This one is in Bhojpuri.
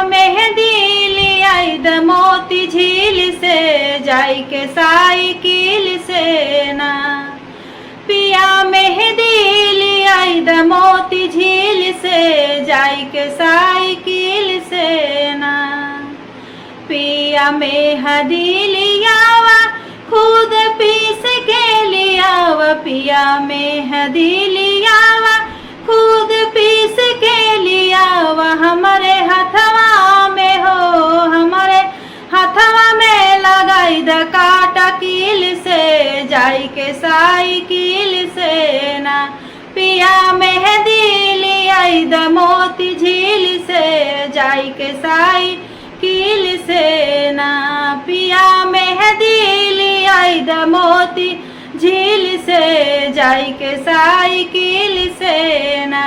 मेहंदी लियाई द मोती झील से जाई के साइकिल से ना। पिया मेहंदी लियाई द मोती झील से जाई के साइकिल से ना। पिया मेहंदी लियावा खुद पीस के लियावा। पिया मेहंदी लियावा खुद पीस के लियावा। हमारे हथवा में हो हमारे हथवा में लगाई द काटा कील से जाई के साइकिल से ना। पिया मेहंदी लियाई द मोती झील से जाई के साइकिल से ना। पिया मेहंदी लियाई द मोती झील से जाई के साइकिल से ना।